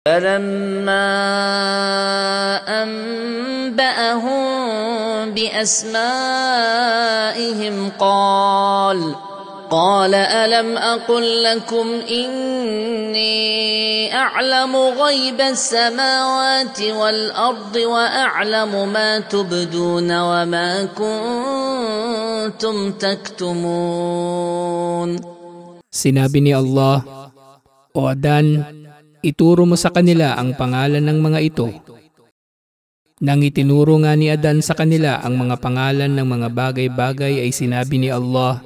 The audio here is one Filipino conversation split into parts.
فلما أنبأهم بأسمائهم قال ألم أقل لكم إني أعلم غيب السماوات والأرض وأعلم ما تبدون وما كنتم تكتمون. Sinabi ni Allah, O Adan, ituro mo sa kanila ang pangalan ng mga ito. Nang itinuro nga ni Adan sa kanila ang mga pangalan ng mga bagay-bagay ay sinabi ni Allah,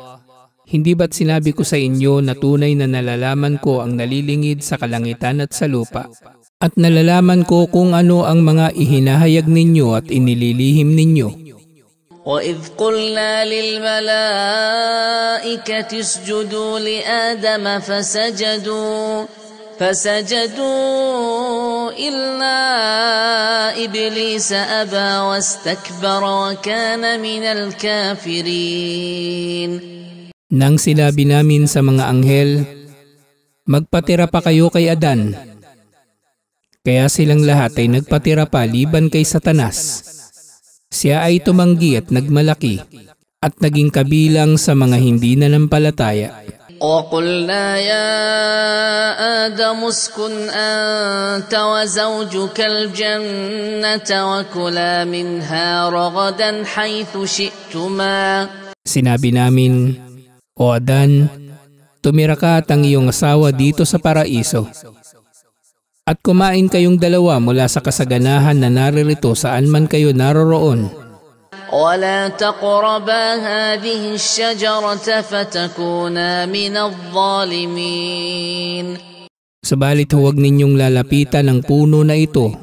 Hindi ba't sinabi ko sa inyo na tunay na nalalaman ko ang nalilingid sa kalangitan at sa lupa? At nalalaman ko kung ano ang mga ihinahayag ninyo at inililihim ninyo. وَإِذْ قُلْنَا لِلْمَلَائِكَةِ اسْجُدُوا لِآدَمَ فسجدوا إلا إبليس أبى واستكبر وكان من الكافرين. Nang sinabi namin sa mga anghel, magpatira pa kayo kay Adan. Kaya silang lahat ay nagpatira pa liban kay Satanas. Siya ay tumanggi at nagmalaki at naging kabilang sa mga hindi nanampalataya. وَقُلْنَا يَا آدَمُ اسْكُنْ أَنْتَ وَزَوْجُكَ الْجَنَّةَ وَكُلَا مِنْهَا رَغَدًا حَيْثُ شِئْتُمَا. Sinabi namin, O Adan, tumira ka at ang iyong asawa dito sa paraiso. At kumain kayong dalawa mula sa kasaganahan na naririto saan man kayo naroroon. وَلَا تَقْرَبَا هَذِهِ الشَّجَرَةَ فَتَكُونَا مِنَ الظَّالِمِينَ. Subalit huwag ninyong lalapitan ang puno na ito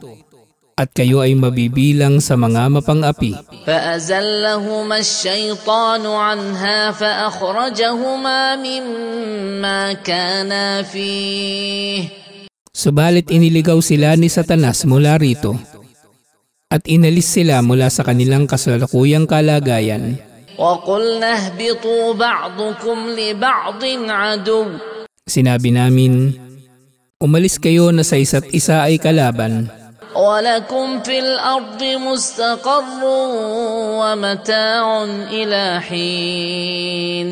at kayo ay mabibilang sa mga mapang-api. فَأَزَلَّهُمَا الشَّيْطَانُ عَنْهَا فَأَخْرَجَهُمَا مِمَّا كَانَا فِيهِ. Subalit iniligaw sila ni Satanas mula rito at inalis sila mula sa kanilang kasalukuyang kalagayan. وَقُلْنَا اهْبِطُوا بَعْضُكُمْ لِبَعْضٍ عَدُوٌّ. Sinabi namin, umalis kayo na sa isa't isa ay kalaban. وَلَكُمْ فِي الْأَرْضِ مُسْتَقَرٌّ وَمَتَاعٌ إِلَى حِينٍ.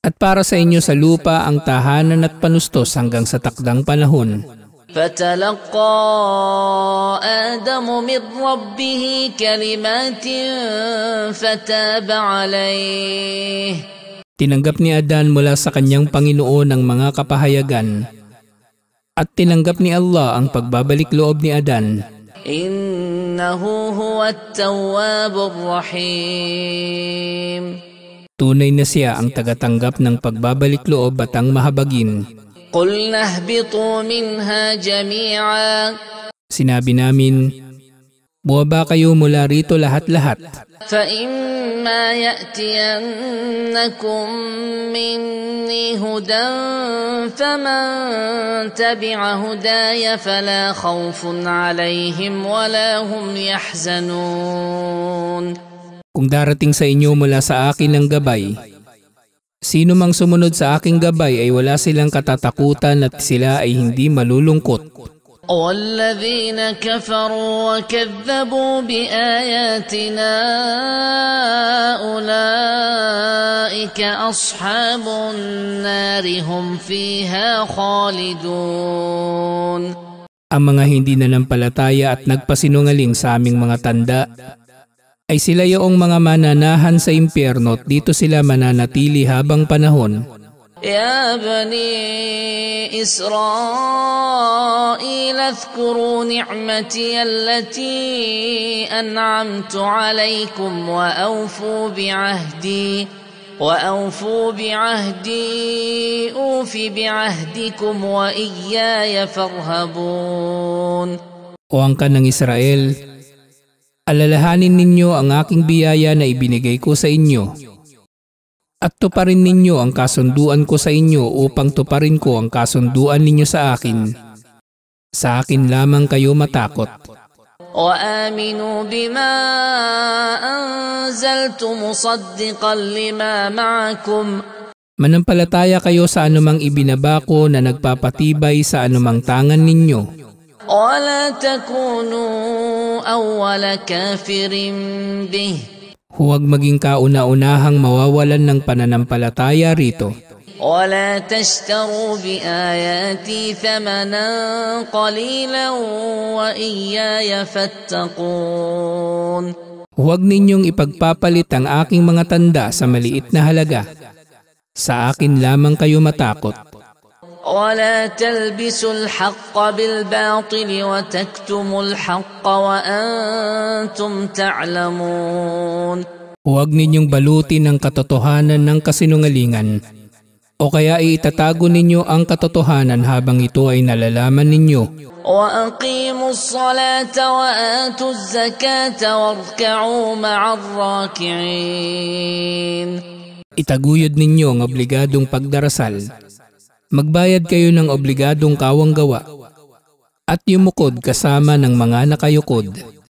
At para sa inyo sa lupa ang tahanan at panustos hanggang sa takdang panahon. فَتَلَقَّى آدَمُ مِنْ رَبِّهِ كَلِمَاتٍ فَتَابَ عَلَيْهِ. Tinanggap ni Adan mula sa kanyang Panginoon ang mga kapahayagan at tinanggap ni Allah ang pagbabalik loob ni Adan. إِنَّهُ هُوَ التَّوَّابُ الرَّحِيمُ. Tunay na siya ang tagatanggap ng pagbabalik loob at ang mahabagin. قُلْنَا اهْبِطُوا مِنْهَا جَمِيعًا. Sinabi namin, buwaba kayo mula rito lahat-lahat. فَإِمَّا يَأْتِيَنَّكُمْ مِنِّي هُدًى فَمَنْ تَبِعَ هُدَايَ فَلَا خَوْفٌ عَلَيْهِمْ وَلَا هُمْ يَحْزَنُونَ. Kung darating sa inyo mula sa akin ang gabay, sino mang sumunod sa aking gabay ay wala silang katatakutan at sila ay hindi malulungkot. وَالَّذِينَ كَفَرُوا وَكَذَّبُوا بِآيَاتِنَا أُولَئِكَ أَصْحَابُ النَّارِ هُمْ فِيهَا خَالِدُونَ. Ang mga hindi nanampalataya at nagpasinungaling sa aming mga tanda ay sila yoong mga mananahan sa impyerno at dito sila mananatili habang panahon. يا بني إسرائيل اذكروا نعمتي التي أنعمت عليكم وأوفوا بعهدي أوف بعهدكم وإياي فارهبون. O angkan ng Israel, alalahanin ninyo ang aking biyaya na ibinigay ko sa inyo. At tuparin ninyo ang kasunduan ko sa inyo upang tuparin ko ang kasunduan ninyo sa akin. Sa akin lamang kayo matakot. وآمنوا بما أنزلت مصدقا لما معكم. Manampalataya kayo sa anumang ibinaba ko na nagpapatibay sa anumang tangan ninyo. ولا تكونوا أول كافر به Huwag maging kauna-unahang mawawalan ng pananampalataya rito. ولا تشتروا بآياتي ثمنا قليلا وإياي فاتقون. Huwag ninyong ipagpapalit ang aking mga tanda sa maliit na halaga. Sa akin lamang kayo matakot. ولا تلبسوا الحق بالباطل وتكتموا الحق وأنتم تعلمون. Huwag ninyong balutin ang katotohanan ng kasinungalingan. O kaya itatago ninyo ang katotohanan habang ito ay nalalaman ninyo. وأقيموا الصلاة وآتوا الزكاة واركعوا مع الراكعين. Itaguyod ninyo ang obligadong pagdarasal. Magbayad kayo ng obligadong kawanggawa at yumukod kasama ng mga nakayukod.